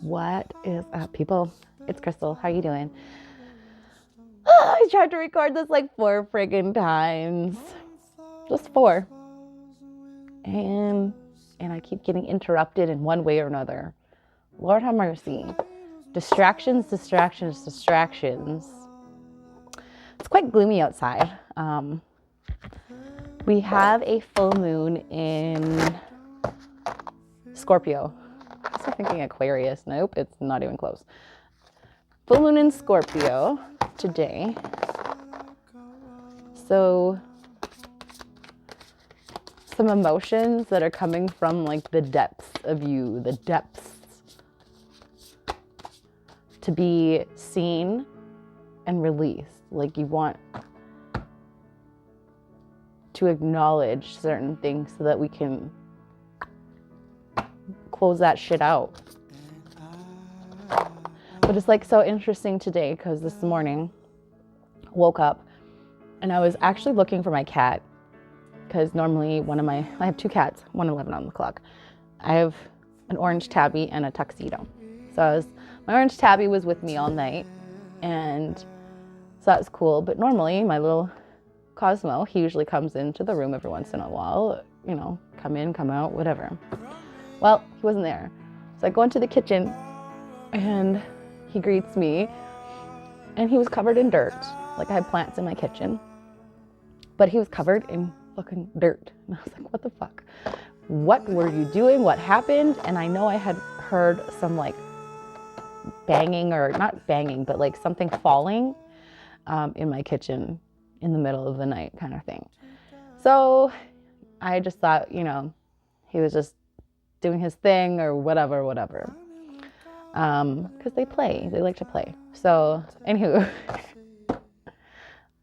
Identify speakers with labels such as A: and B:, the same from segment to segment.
A: What is up, people? It's Crystal. How you doing? I tried to record this like 4 friggin' times. Just 4. And I keep getting interrupted in one way or another. Lord have mercy. Distractions. It's quite gloomy outside. We have a full moon in Scorpio. I was thinking Aquarius. Nope, it's not even close. Full moon in Scorpio today. So some emotions that are coming from like the depths of you, the depths to be seen and released. Like you want to acknowledge certain things so that we can close that shit out. But it's like so interesting today because this morning I woke up and I was actually looking for my cat because normally I have 2 cats, 1:11 on the clock. I have an orange tabby and a tuxedo. So my orange tabby was with me all night, and so that was cool. But normally my little Cosmo, he usually comes into the room every once in a while, you know, come in, come out, whatever. Well, he wasn't there. So I go into the kitchen and he greets me and he was covered in dirt. Like I had plants in my kitchen, but he was covered in fucking dirt. And I was like, what the fuck? What were you doing? What happened? And I know I had heard some like banging, or not banging, but like something falling in my kitchen in the middle of the night kind of thing. So I just thought, you know, he was just doing his thing or whatever. Because they like to play. So anywho,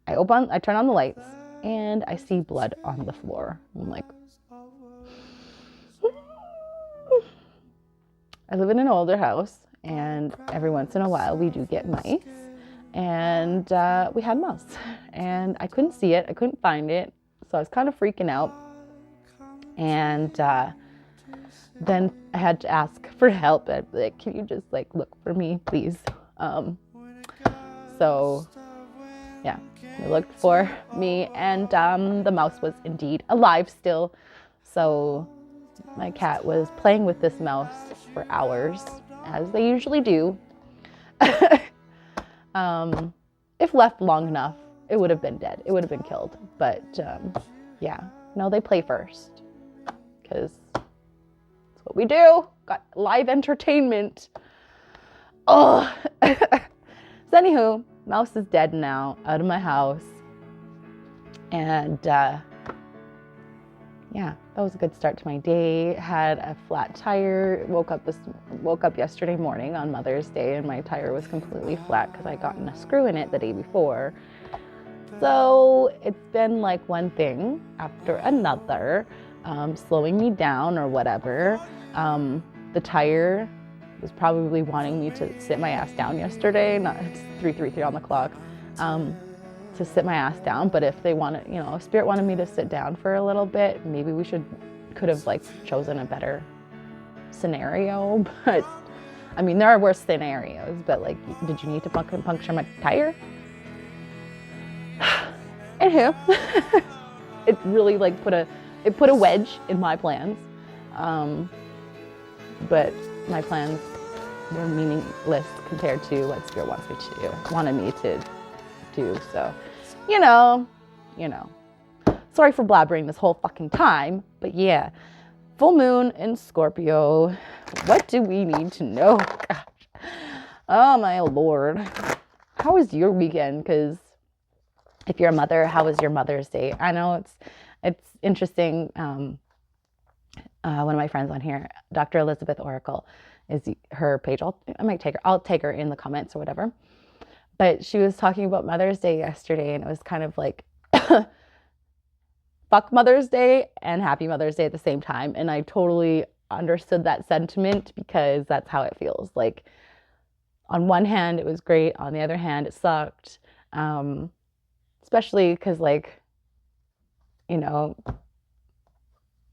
A: I turn on the lights and I see blood on the floor. I'm like, I live in an older house, and every once in a while we do get mice, and we had mouse, and I couldn't see it, I couldn't find it, so I was kind of freaking out, and then I had to ask for help. I'd be like, can you just like look for me, please? So yeah, they looked for me, and the mouse was indeed alive still. So my cat was playing with this mouse for hours, as they usually do. If left long enough, it would have been dead. It would have been killed. But yeah, no, they play first because that's what we do. Got live entertainment. Oh. So anywho, mouse is dead now, out of my house. And yeah, that was a good start to my day. Had a flat tire. Woke up yesterday morning on Mother's Day, and my tire was completely flat because I gotten a screw in it the day before. So it's been like one thing after another, slowing me down or whatever. The tire was probably wanting me to sit my ass down yesterday. It's 3:33 on the clock. To sit my ass down, but if they wanted, you know, if Spirit wanted me to sit down for a little bit, maybe we could have like chosen a better scenario. But I mean, there are worse scenarios, but like, did you need to puncture my tire? Anywho, it really like put a wedge in my plans, but my plans were meaningless compared to what Spirit wanted me to do. So, you know, sorry for blabbering this whole fucking time, but yeah, full moon in Scorpio. What do we need to know? Gosh. Oh my Lord. How was your weekend? Because if you're a mother, how was your Mother's Day? I know it's interesting. One of my friends on here, Dr. Elizabeth Oracle, is her page. I'll take her in the comments or whatever. But she was talking about Mother's Day yesterday, and it was kind of like fuck Mother's Day and Happy Mother's Day at the same time. And I totally understood that sentiment because that's how it feels. Like on one hand, it was great. On the other hand, it sucked. Especially because like, you know,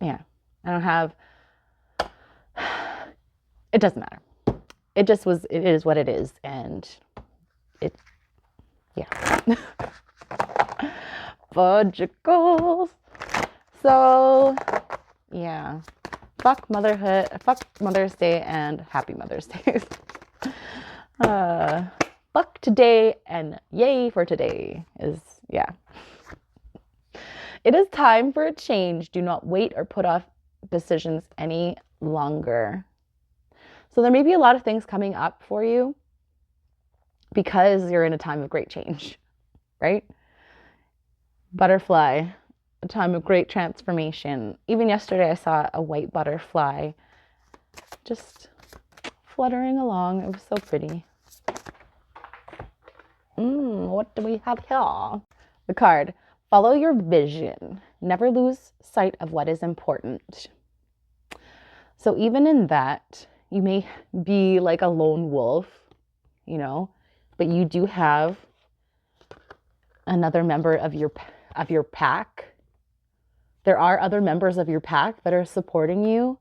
A: yeah, I don't have, it doesn't matter. it is what it is. And it, yeah. Fudgicles. So, yeah. Fuck motherhood, fuck Mother's Day, and happy Mother's Day. Fuck today and yay for today is, yeah. It is time for a change. Do not wait or put off decisions any longer. So there may be a lot of things coming up for you because you're in a time of great change, right? Butterfly, a time of great transformation. Even yesterday I saw a white butterfly just fluttering along. It was so pretty. What do we have here? The card, follow your vision. Never lose sight of what is important. So even in that, you may be like a lone wolf, you know, but you do have another member of your pack. There are other members of your pack that are supporting you,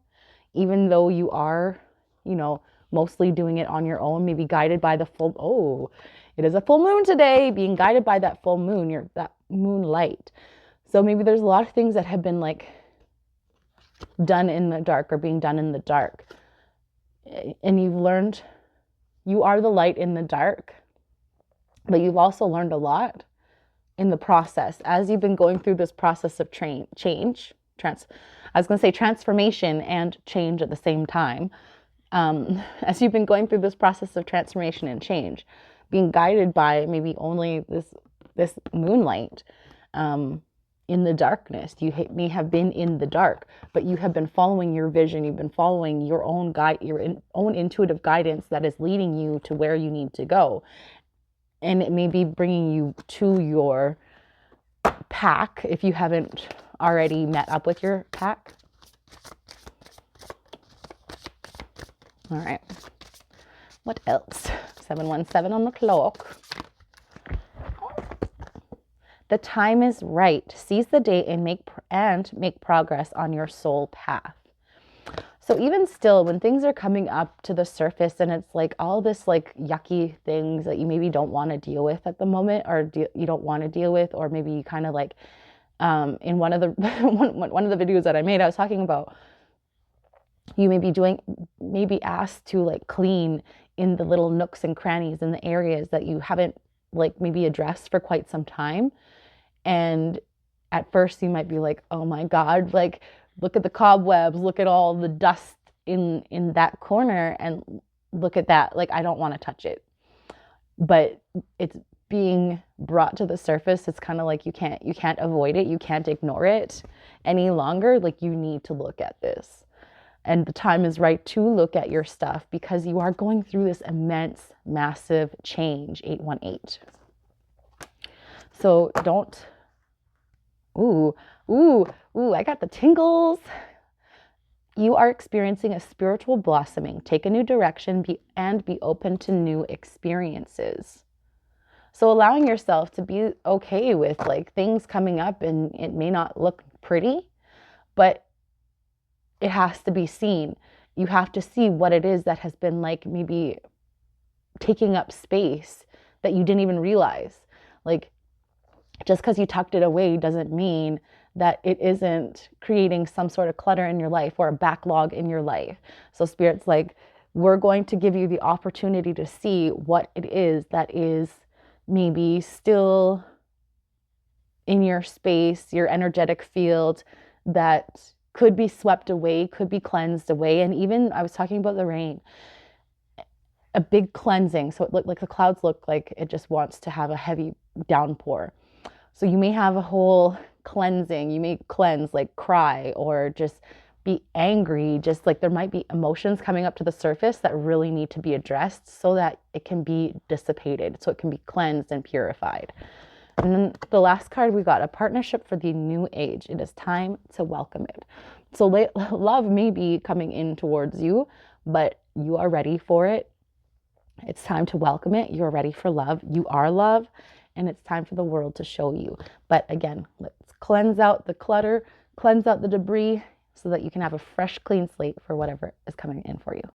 A: even though you are, you know, mostly doing it on your own, maybe guided by the full, it is a full moon today, being guided by that full moon, that moonlight. So maybe there's a lot of things that have been like done in the dark or being done in the dark. And you've learned you are the light in the dark, but you've also learned a lot in the process as you've been going through this process of transformation and change at the same time. As you've been going through this process of transformation and change, being guided by maybe only this moonlight, in the darkness. You may have been in the dark, but you have been following your vision. You've been following your own own intuitive guidance that is leading you to where you need to go. And it may be bringing you to your pack if you haven't already met up with your pack. All right. What else? 717 on the clock. The time is right. Seize the day and make progress on your soul path. So even still, when things are coming up to the surface and it's like all this like yucky things that you maybe don't want to deal with at the moment, or you don't want to deal with, or maybe you kind of like, in one of the one of the videos that I made, I was talking about you may be asked to like clean in the little nooks and crannies in the areas that you haven't like maybe addressed for quite some time. And at first you might be like, oh my God, like look at the cobwebs, look at all the dust in that corner, and look at that. Like, I don't want to touch it. But it's being brought to the surface. It's kind of like you can't avoid it. You can't ignore it any longer. Like, you need to look at this. And the time is right to look at your stuff because you are going through this immense, massive change, 818. So don't, I got the tingles. You are experiencing a spiritual blossoming. Take a new direction and be open to new experiences. So allowing yourself to be okay with like things coming up, and it may not look pretty, but it has to be seen. You have to see what it is that has been like maybe taking up space that you didn't even realize. Like, just because you tucked it away doesn't mean that it isn't creating some sort of clutter in your life or a backlog in your life. So Spirit's like, we're going to give you the opportunity to see what it is that is maybe still in your space, your energetic field, that could be swept away, could be cleansed away. And even I was talking about the rain, a big cleansing. So it looked like the clouds look like it just wants to have a heavy downpour. So you may have a whole cleansing. You may cleanse, like cry or just be angry. Just like there might be emotions coming up to the surface that really need to be addressed so that it can be dissipated, so it can be cleansed and purified. And then the last card, we got a partnership for the new age. It is time to welcome it. So love may be coming in towards you, but you are ready for it. It's time to welcome it. You're ready for love. You are love. And it's time for the world to show you. But again, let's cleanse out the clutter, cleanse out the debris so that you can have a fresh, clean slate for whatever is coming in for you.